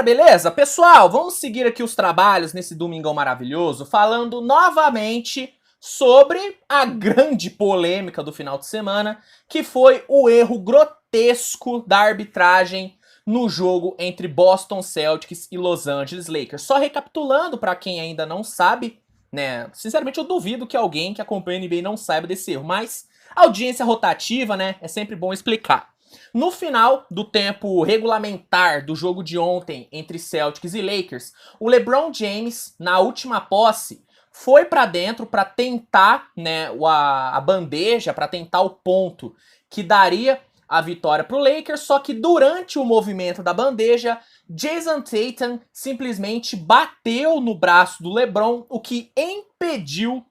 beleza? Pessoal, vamos seguir aqui os trabalhos nesse domingão maravilhoso, falando novamente sobre a grande polêmica do final de semana, que foi o erro grotesco da arbitragem no jogo entre Boston Celtics e Los Angeles Lakers. Só recapitulando para quem ainda não sabe, né? Sinceramente eu duvido que alguém que acompanha a NBA não saiba desse erro, mas audiência rotativa, né? É sempre bom explicar. No final do tempo regulamentar do jogo de ontem entre Celtics e Lakers, o LeBron James, na última posse, foi para dentro para tentar, né, a bandeja, para tentar o ponto que daria a vitória para o Lakers, só que durante o movimento da bandeja, Jason Tatum simplesmente bateu no braço do LeBron, o que impediu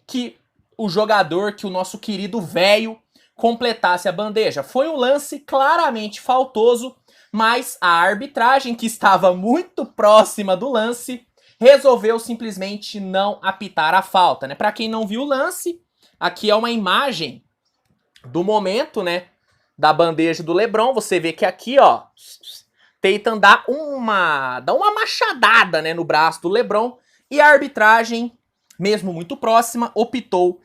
que o jogador, que o nosso querido velho, completasse a bandeja. Foi um lance claramente faltoso, mas a arbitragem, que estava muito próxima do lance, resolveu simplesmente não apitar a falta, né? Para quem não viu o lance, aqui é uma imagem do momento, né, da bandeja do LeBron. Você vê que aqui, ó, Tatum dá uma machadada, né, no braço do LeBron, e a arbitragem, mesmo muito próxima, optou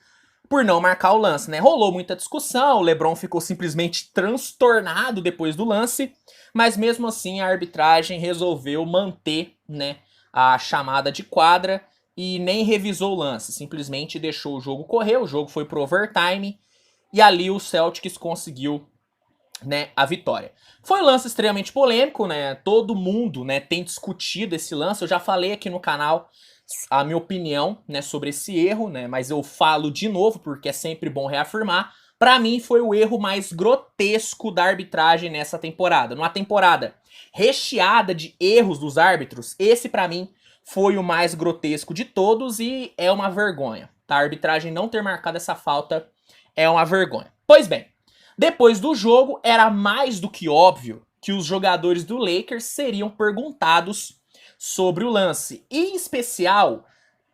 por não marcar o lance, né? Rolou muita discussão, o LeBron ficou simplesmente transtornado depois do lance, mas mesmo assim a arbitragem resolveu manter, né, a chamada de quadra e nem revisou o lance, simplesmente deixou o jogo correr, o jogo foi pro overtime e ali o Celtics conseguiu, né, a vitória. Foi um lance extremamente polêmico, né? Todo mundo, né, tem discutido esse lance. Eu já falei aqui no canal a minha opinião, né, sobre esse erro, né, mas eu falo de novo porque é sempre bom reafirmar. Pra mim foi o erro mais grotesco da arbitragem nessa temporada. Numa temporada recheada de erros dos árbitros, esse pra mim foi o mais grotesco de todos e é uma vergonha. Tá? A arbitragem não ter marcado essa falta é uma vergonha. Pois bem, depois do jogo era mais do que óbvio que os jogadores do Lakers seriam perguntados sobre o lance. E, em especial,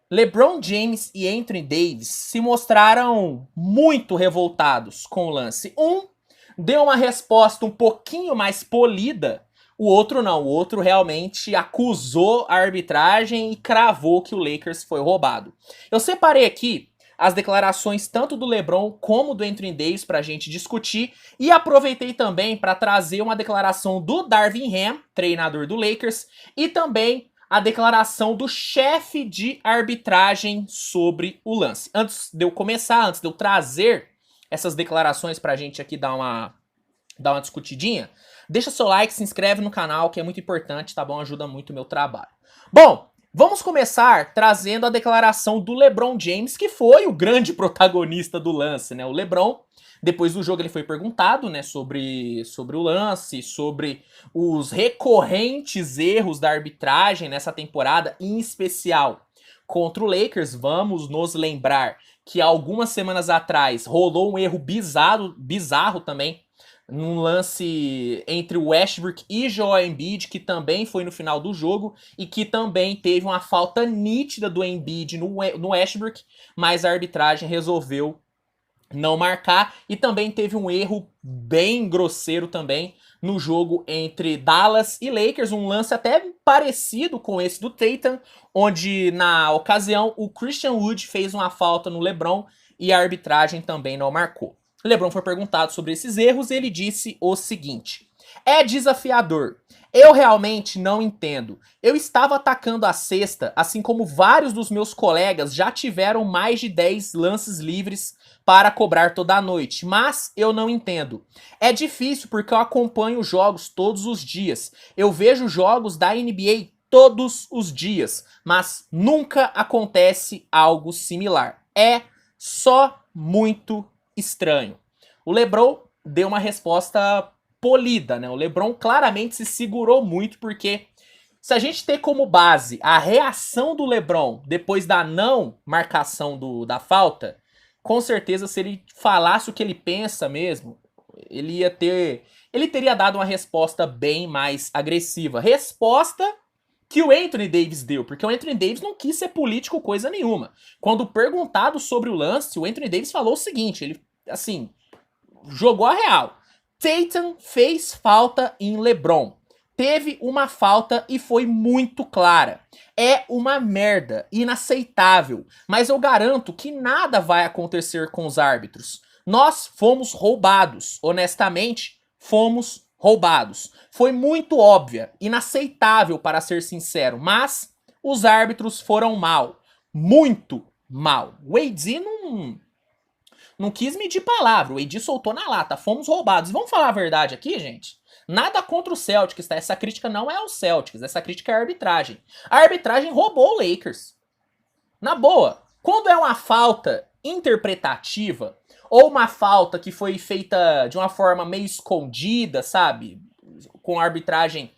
LeBron James e Anthony Davis se mostraram muito revoltados com o lance. Um deu uma resposta um pouquinho mais polida, o outro não. O outro realmente acusou a arbitragem e cravou que o Lakers foi roubado. Eu separei aqui as declarações tanto do LeBron como do Anthony Davis pra gente discutir, e aproveitei também para trazer uma declaração do Darvin Ham, treinador do Lakers, e também a declaração do chefe de arbitragem sobre o lance. Antes de eu começar, antes de eu trazer essas declarações pra gente aqui dar uma discutidinha, deixa seu like, se inscreve no canal, que é muito importante, tá bom? Ajuda muito o meu trabalho. Bom, vamos começar trazendo a declaração do LeBron James, que foi o grande protagonista do lance, né? O LeBron, depois do jogo, ele foi perguntado, né, sobre o lance, sobre os recorrentes erros da arbitragem nessa temporada, em especial contra o Lakers. Vamos nos lembrar que algumas semanas atrás rolou um erro bizarro também, num lance entre o Westbrook e Joel Embiid, que também foi no final do jogo e que também teve uma falta nítida do Embiid no Westbrook, mas a arbitragem resolveu não marcar. E também teve um erro bem grosseiro também no jogo entre Dallas e Lakers, um lance até parecido com esse do Tatum, onde na ocasião o Christian Wood fez uma falta no LeBron e a arbitragem também não marcou. LeBron foi perguntado sobre esses erros e ele disse o seguinte: é desafiador. Eu realmente não entendo. Eu estava atacando a cesta, assim como vários dos meus colegas já tiveram mais de 10 lances livres para cobrar toda a noite, mas eu não entendo. É difícil porque eu acompanho jogos todos os dias. Eu vejo jogos da NBA todos os dias, mas nunca acontece algo similar. É só muito estranho. O LeBron deu uma resposta polida, né? O LeBron claramente se segurou muito, porque se a gente ter como base a reação do LeBron depois da não marcação da falta, com certeza se ele falasse o que ele pensa mesmo, ele teria dado uma resposta bem mais agressiva. Resposta que o Anthony Davis deu, porque o Anthony Davis não quis ser político coisa nenhuma. Quando perguntado sobre o lance, o Anthony Davis falou o seguinte, ele, assim, jogou a real. Tatum fez falta em LeBron. Teve uma falta e foi muito clara. É uma merda, inaceitável. Mas eu garanto que nada vai acontecer com os árbitros. Nós fomos roubados. Honestamente, fomos roubados. Foi muito óbvia, inaceitável para ser sincero, mas os árbitros foram mal. Muito mal. O Wade não quis medir palavra. O Wade soltou na lata. Fomos roubados. Vamos falar a verdade aqui, gente? Nada contra o Celtics, tá? Essa crítica não é ao Celtics, essa crítica é à arbitragem. A arbitragem roubou o Lakers. Na boa, quando é uma falta interpretativa, ou uma falta que foi feita de uma forma meio escondida, sabe? Com a arbitragem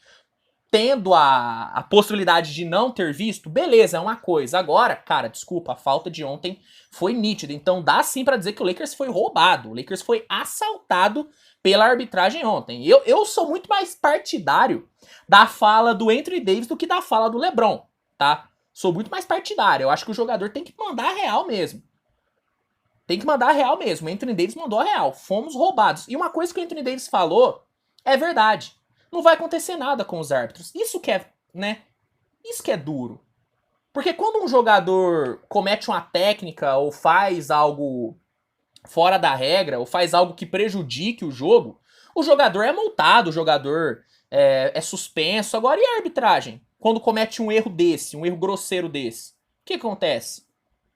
tendo a possibilidade de não ter visto, beleza, é uma coisa. Agora, cara, desculpa, a falta de ontem foi nítida. Então dá sim pra dizer que o Lakers foi roubado. O Lakers foi assaltado pela arbitragem ontem. Eu sou muito mais partidário da fala do Anthony Davis do que da fala do LeBron, tá? Sou muito mais partidário. Eu acho que o jogador tem que mandar a real mesmo. Tem que mandar a real mesmo. O Anthony Davis mandou a real. Fomos roubados. E uma coisa que o Anthony Davis falou é verdade. Não vai acontecer nada com os árbitros. Isso que é, né? Isso que é duro. Porque quando um jogador comete uma técnica ou faz algo fora da regra, ou faz algo que prejudique o jogo, o jogador é multado, o jogador é suspenso. Agora, e a arbitragem? Quando comete um erro desse, um erro grosseiro desse, o que acontece?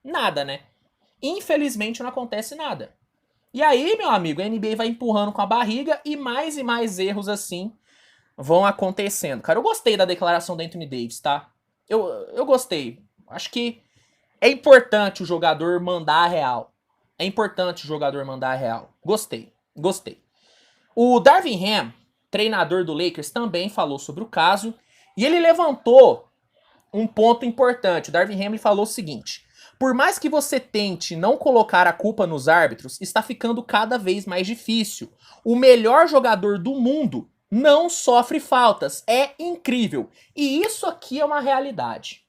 Nada, né? Infelizmente não acontece nada. E aí, meu amigo, a NBA vai empurrando com a barriga e mais erros assim vão acontecendo. Cara, eu gostei da declaração do Anthony Davis, tá? Eu gostei. Acho que é importante o jogador mandar a real. É importante o jogador mandar a real. Gostei. O Darvin Ham, treinador do Lakers, também falou sobre o caso. E ele levantou um ponto importante. O Darvin Ham falou o seguinte: por mais que você tente não colocar a culpa nos árbitros, está ficando cada vez mais difícil. O melhor jogador do mundo não sofre faltas. É incrível. E isso aqui é uma realidade.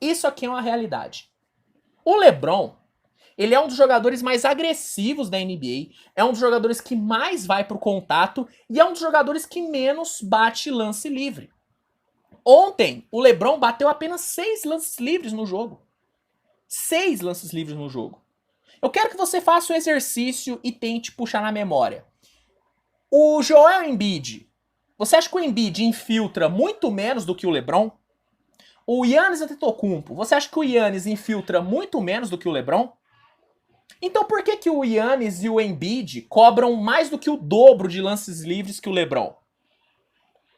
Isso aqui é uma realidade. O LeBron, ele é um dos jogadores mais agressivos da NBA, é um dos jogadores que mais vai pro contato e é um dos jogadores que menos bate lance livre. Ontem, o LeBron bateu apenas 6 lances livres no jogo. 6 lances livres no jogo. Eu quero que você faça um exercício e tente puxar na memória. O Joel Embiid, você acha que o Embiid infiltra muito menos do que o LeBron? O Giannis Antetokounmpo, você acha que o Giannis infiltra muito menos do que o LeBron? Então por que o Giannis e o Embiid cobram mais do que o dobro de lances livres que o LeBron?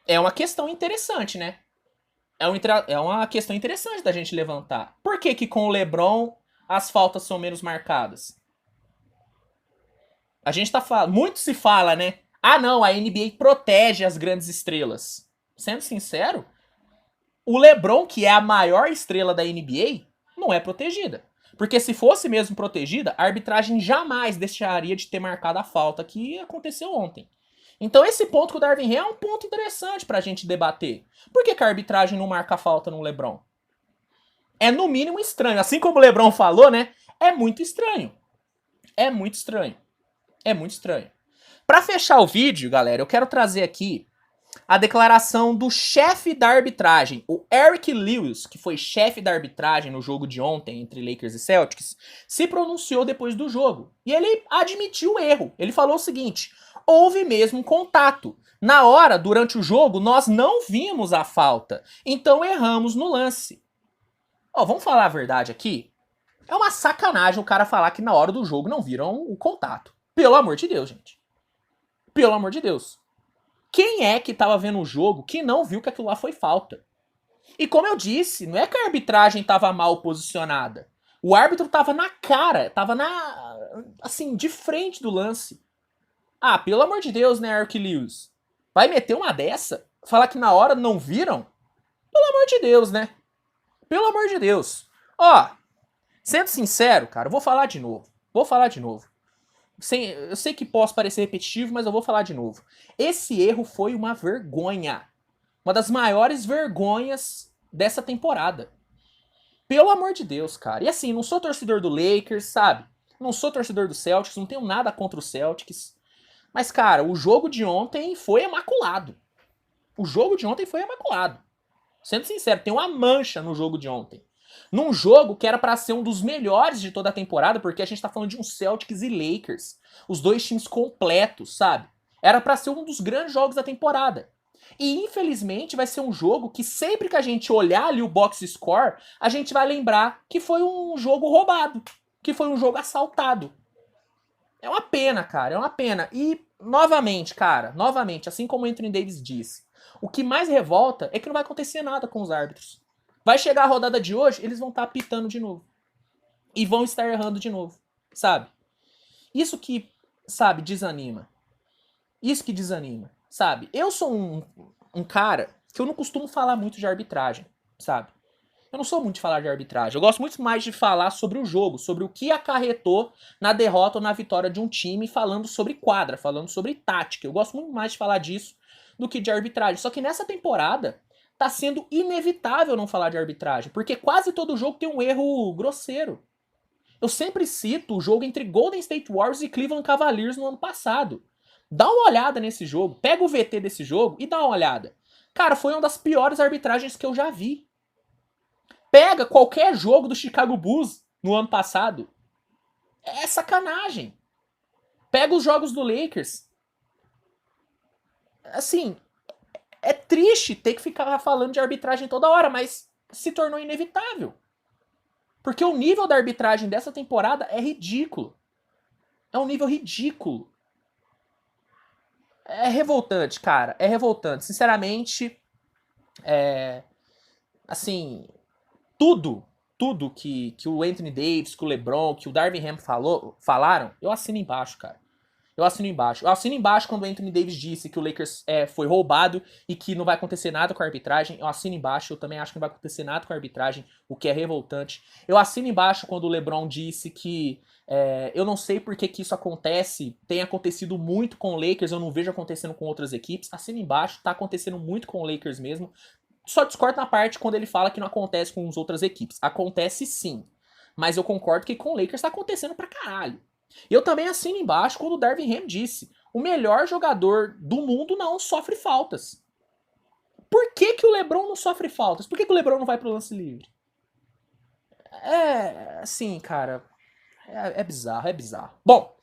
É uma questão interessante, né? É uma questão interessante da gente levantar. Por que com o LeBron as faltas são menos marcadas? A gente tá falando... Muito se fala, né? Ah, não, a NBA protege as grandes estrelas. Sendo sincero, o LeBron, que é a maior estrela da NBA, não é protegida. Porque se fosse mesmo protegida, a arbitragem jamais deixaria de ter marcado a falta que aconteceu ontem. Então esse ponto que o Darvin Ham é um ponto interessante pra gente debater. Por que a arbitragem não marca a falta no LeBron? É no mínimo estranho. Assim como o LeBron falou, né? É muito estranho. É muito estranho. É muito estranho. Pra fechar o vídeo, galera, eu quero trazer aqui a declaração do chefe da arbitragem, o Eric Lewis, que foi chefe da arbitragem no jogo de ontem entre Lakers e Celtics, se pronunciou depois do jogo. E ele admitiu o erro. Ele falou o seguinte: houve mesmo um contato. Na hora, durante o jogo, nós não vimos a falta. Então erramos no lance. Ó, vamos falar a verdade aqui? É uma sacanagem o cara falar que na hora do jogo não viram o contato. Pelo amor de Deus, gente. Pelo amor de Deus. Quem é que tava vendo o jogo que não viu que aquilo lá foi falta? E como eu disse, não é que a arbitragem tava mal posicionada. O árbitro tava na cara, tava assim, de frente do lance. Ah, pelo amor de Deus, né, Eric Lewis? Vai meter uma dessa? Falar que na hora não viram? Pelo amor de Deus, né? Pelo amor de Deus. Ó, sendo sincero, cara, eu vou falar de novo. Eu sei que posso parecer repetitivo, mas eu vou falar de novo. Esse erro foi uma vergonha. Uma das maiores vergonhas dessa temporada. Pelo amor de Deus, cara. E assim, não sou torcedor do Lakers, sabe? Não sou torcedor do Celtics, não tenho nada contra o Celtics. Mas, cara, o jogo de ontem foi imaculado. O jogo de ontem foi imaculado. Sendo sincero, tem uma mancha no jogo de ontem. Num jogo que era pra ser um dos melhores de toda a temporada, porque a gente tá falando de um Celtics e Lakers. Os dois times completos, sabe? Era pra ser um dos grandes jogos da temporada. E infelizmente vai ser um jogo que sempre que a gente olhar ali o box score, a gente vai lembrar que foi um jogo roubado, que foi um jogo assaltado. É uma pena, cara, é uma pena. E novamente, cara, novamente, assim como o Anthony Davis disse, o que mais revolta é que não vai acontecer nada com os árbitros. Vai chegar a rodada de hoje, eles vão estar apitando de novo. E vão estar errando de novo, sabe? Isso que, sabe, desanima. Isso que desanima, sabe? Eu sou um cara que eu não costumo falar muito de arbitragem, sabe? Eu não sou muito de falar de arbitragem. Eu gosto muito mais de falar sobre o jogo, sobre o que acarretou na derrota ou na vitória de um time, falando sobre quadra, falando sobre tática. Eu gosto muito mais de falar disso do que de arbitragem. Só que nessa temporada tá sendo inevitável não falar de arbitragem, porque quase todo jogo tem um erro grosseiro. Eu sempre cito o jogo entre Golden State Warriors e Cleveland Cavaliers no ano passado. Dá uma olhada nesse jogo, pega o VT desse jogo e dá uma olhada. Cara, foi uma das piores arbitragens que eu já vi. Pega qualquer jogo do Chicago Bulls no ano passado. É sacanagem. Pega os jogos do Lakers. Assim, é triste ter que ficar falando de arbitragem toda hora, mas se tornou inevitável. Porque o nível da arbitragem dessa temporada é ridículo. É um nível ridículo. É revoltante, cara. É revoltante. Sinceramente, assim, tudo que o Anthony Davis, que o LeBron, que o Darvin Ham falaram, eu assino embaixo, cara. Eu assino embaixo. Eu assino embaixo quando o Anthony Davis disse que o Lakers foi roubado e que não vai acontecer nada com a arbitragem. Eu assino embaixo. Eu também acho que não vai acontecer nada com a arbitragem, o que é revoltante. Eu assino embaixo quando o LeBron disse que eu não sei por que isso acontece. Tem acontecido muito com o Lakers, eu não vejo acontecendo com outras equipes. Assino embaixo, tá acontecendo muito com o Lakers mesmo. Só discordo na parte quando ele fala que não acontece com as outras equipes. Acontece sim. Mas eu concordo que com o Lakers tá acontecendo pra caralho. E eu também assino embaixo quando o Darvin Ham disse: o melhor jogador do mundo não sofre faltas. Por que o LeBron não sofre faltas? Por que o LeBron não vai pro lance livre? Assim, cara, é bizarro, é bizarro. Bom,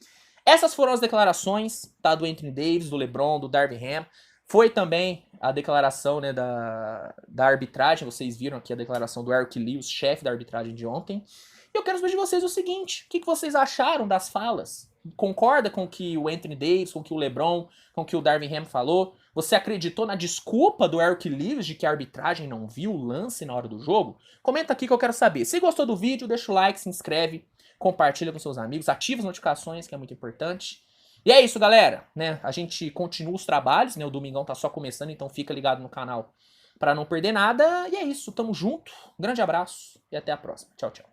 essas foram as declarações, tá, do Anthony Davis, do LeBron, do Darvin Ham. Foi também a declaração, né, da arbitragem. Vocês viram aqui a declaração do Eric Lewis, chefe da arbitragem de ontem. E eu quero saber de vocês o seguinte: o que vocês acharam das falas? Concorda com o que o Anthony Davis, com o que o LeBron, com o que o Darvin Ham falou? Você acreditou na desculpa do Eric Lewis de que a arbitragem não viu o lance na hora do jogo? Comenta aqui que eu quero saber. Se gostou do vídeo, deixa o like, se inscreve, compartilha com seus amigos, ativa as notificações, que é muito importante. E é isso, galera, né? A gente continua os trabalhos, né? O Domingão tá só começando, então fica ligado no canal para não perder nada. E é isso, tamo junto. Um grande abraço e até a próxima. Tchau, tchau.